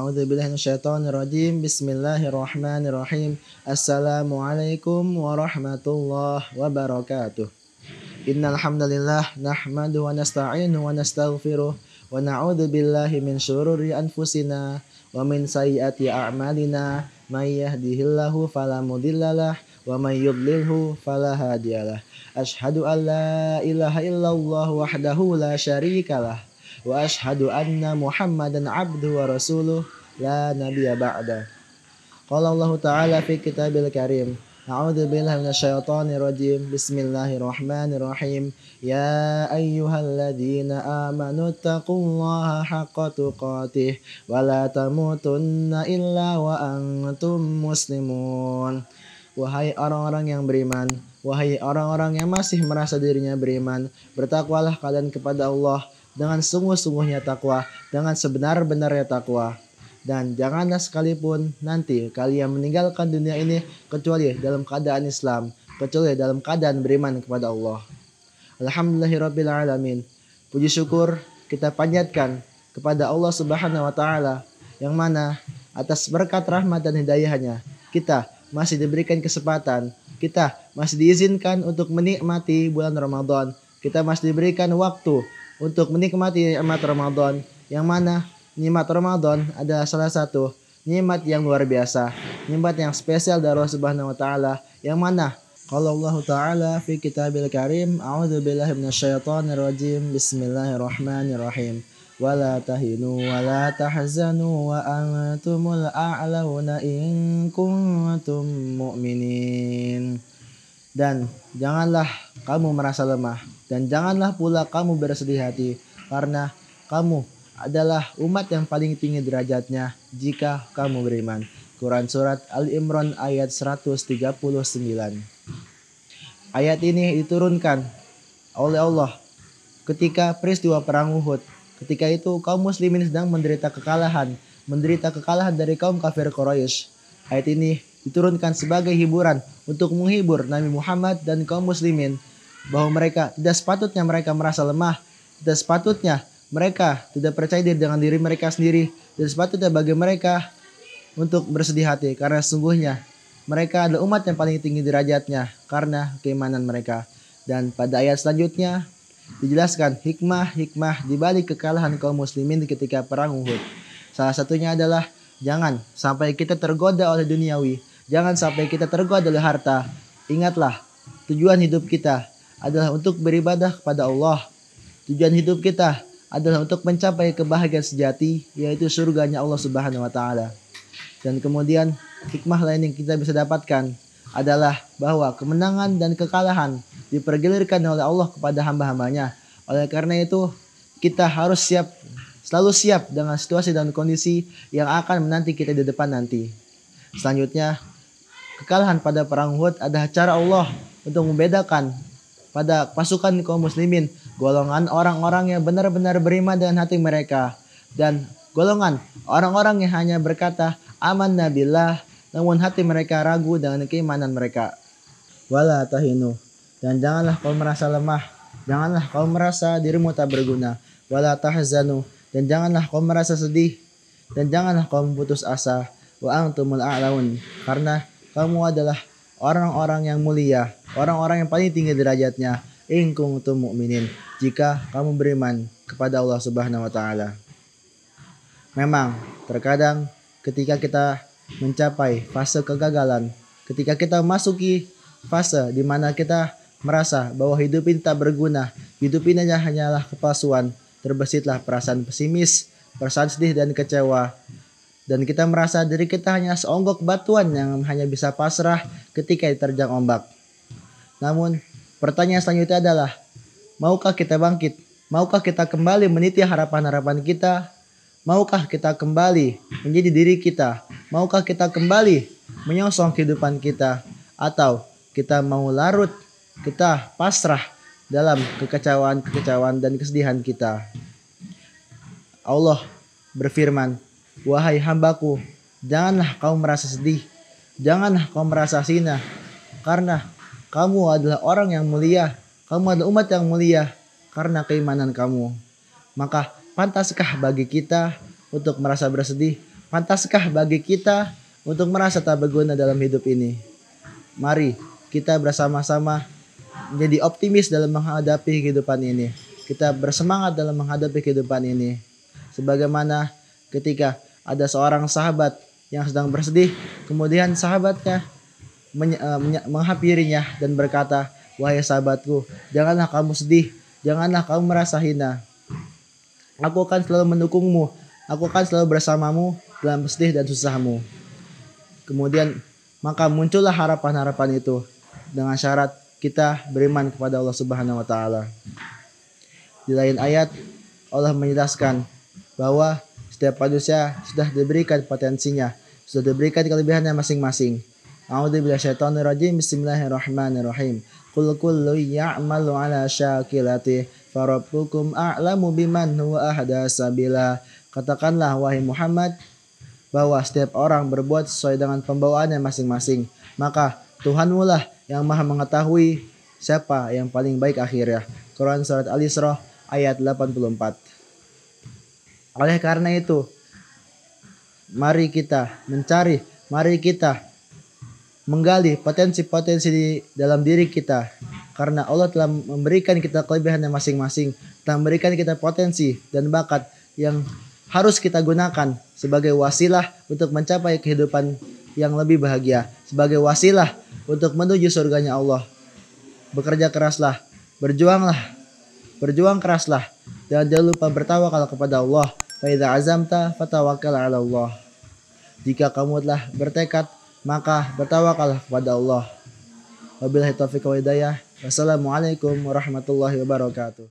A'udzubillahi minasyaitonirrajim. Bismillahirrahmanirrahim. Assalamualaikum warahmatullahi wabarakatuh. Innal hamdalillah nahmaduhu wa nasta'inuhu wa nastaghfiruh wa na'udzubillahi min syururi anfusina wa min sayyiati a'malina. May yahdihillahu fala mudhillalah wa may yudlilhu fala hadiyalah. Asyhadu an la ilaha illallah wahdahu la syarikalah wa asyhadu anna Muhammadan abduhu wa rasuluh la nabiyya ba'da. Qala Allah Ta'ala fi kitabil karim. A'udzu billahi minasyaitonir rajim. Bismillahirrahmanirrahim. Ya ayyuhalladzina amanu taqullaha haqqa tuqatih wa la tamutunna illa wa antum muslimun. Wahai orang-orang yang beriman, wahai orang-orang yang masih merasa dirinya beriman, bertakwalah kalian kepada Allah dengan sungguh-sungguhnya takwa, dengan sebenar-benarnya takwa. Dan janganlah sekalipun nanti kalian meninggalkan dunia ini kecuali dalam keadaan Islam, kecuali dalam keadaan beriman kepada Allah. Alhamdulillahirabbil alamin. Puji syukur kita panjatkan kepada Allah Subhanahu wa taala yang mana atas berkat rahmat dan hidayahnya kita masih diberikan kesempatan, kita masih diizinkan untuk menikmati bulan Ramadan, kita masih diberikan waktu untuk menikmati nikmat Ramadan, yang mana nikmat Ramadan adalah salah satu nikmat yang luar biasa, nikmat yang spesial dari Allah Subhanahu wa taala, yang mana kalau Allah Ta'ala fi kitabil karim, a'udzubillahi minasyaitonir rajim. Bismillahirrahmanirrahim. Wala tahinu wala tahzanu wa antumul a'launa in kuntum mu'minin. Dan janganlah kamu merasa lemah, dan janganlah pula kamu bersedih hati, karena kamu adalah umat yang paling tinggi derajatnya jika kamu beriman. Quran Surat Al-Imran ayat 139. Ayat ini diturunkan oleh Allah ketika peristiwa perang Uhud. Ketika itu kaum muslimin sedang menderita kekalahan dari kaum kafir Quraisy. Ayat ini diturunkan sebagai hiburan untuk menghibur Nabi Muhammad dan kaum muslimin bahwa tidak sepatutnya mereka merasa lemah, tidak sepatutnya mereka tidak percaya diri dengan diri mereka sendiri, dan sepatutnya bagi mereka untuk bersedih hati, karena sesungguhnya mereka adalah umat yang paling tinggi derajatnya karena keimanan mereka. Dan pada ayat selanjutnya dijelaskan hikmah di balik kekalahan kaum muslimin ketika perang Uhud. Salah satunya adalah jangan sampai kita tergoda oleh duniawi, jangan sampai kita tergoda oleh harta. Ingatlah, tujuan hidup kita adalah untuk beribadah kepada Allah. Tujuan hidup kita adalah untuk mencapai kebahagiaan sejati, yaitu surganya Allah Subhanahu wa taala. Dan kemudian hikmah lain yang kita bisa dapatkan adalah bahwa kemenangan dan kekalahan dipergilirkan oleh Allah kepada hamba-hambanya. Oleh karena itu kita harus selalu siap dengan situasi dan kondisi yang akan menanti kita di depan nanti. Selanjutnya, kekalahan pada perang Uhud adalah cara Allah untuk membedakan pada pasukan kaum muslimin golongan orang-orang yang benar-benar beriman dengan hati mereka, dan golongan orang-orang yang hanya berkata amanna billah, namun hati mereka ragu dengan keimanan mereka. Wala tahinu, dan janganlah kau merasa lemah, janganlah kau merasa dirimu tak berguna. Wala tahzanu, dan janganlah kau merasa sedih, dan janganlah kau putus asa. Wa antumul a'laun, karena kamu adalah orang-orang yang mulia, orang-orang yang paling tinggi derajatnya. In kuntum mu'minin, jika kamu beriman kepada Allah Subhanahu wa taala. Memang terkadang ketika kita mencapai fase kegagalan, ketika kita memasuki fase di mana kita merasa bahwa hidup ini tak berguna, hidup ini hanyalah kepalsuan, terbesitlah perasaan pesimis, perasaan sedih dan kecewa, dan kita merasa diri kita hanya seonggok batuan yang hanya bisa pasrah ketika diterjang ombak. Namun pertanyaan selanjutnya adalah, maukah kita bangkit? Maukah kita kembali meniti harapan-harapan kita? Maukah kita kembali menjadi diri kita? Maukah kita kembali menyongsong kehidupan kita? Atau kita mau larut, kita pasrah dalam kekecewaan dan kesedihan kita? Allah berfirman, wahai hambaku, janganlah kau merasa sedih, janganlah kau merasa hina, karena kamu adalah orang yang mulia, kamu adalah umat yang mulia karena keimanan kamu. Maka pantaskah bagi kita untuk merasa bersedih? Pantaskah bagi kita untuk merasa tak berguna dalam hidup ini? Mari kita bersama-sama menjadi optimis dalam menghadapi kehidupan ini. Kita bersemangat dalam menghadapi kehidupan ini. Sebagaimana ketika ada seorang sahabat yang sedang bersedih, kemudian sahabatnya menghampirinya dan berkata, "Wahai sahabatku, janganlah kamu sedih, janganlah kamu merasa hina. Aku akan selalu mendukungmu, aku akan selalu bersamamu dalam sedih dan susahmu." Kemudian maka muncullah harapan-harapan itu dengan syarat kita beriman kepada Allah Subhanahu wa taala. Di lain ayat Allah menjelaskan bahwa setiap manusia sudah diberikan potensinya, sudah diberikan kelebihannya masing-masing. A'udzubillahi minasyaitonirrajim. Bismillahirrahmanirrahim. Qul kullu ya'malu 'ala syakilati farabbukum a'lamu biman huwa ahda sabila. Katakanlah wahai Muhammad bahwa setiap orang berbuat sesuai dengan pembawaannya masing-masing, maka Tuhanmu lah yang maha mengetahui siapa yang paling baik akhirnya. Quran Surat Al-Isra ayat 84. Oleh karena itu, mari kita mencari, mari kita menggali potensi-potensi di dalam diri kita. Karena Allah telah memberikan kita kelebihannya masing-masing, telah memberikan kita potensi dan bakat yang harus kita gunakan sebagai wasilah untuk mencapai kehidupan yang lebih bahagia, sebagai wasilah untuk menuju surganya Allah. Bekerja keraslah, berjuang keraslah, dan jangan lupa bertawakal kepada Allah. Fa idza azamta fatawakkal 'ala Allah. Jika kamu telah bertekad, maka bertawakallah kepada Allah. Wabillahi taufiq wal hidayah. Wassalamualaikum warahmatullahi wabarakatuh.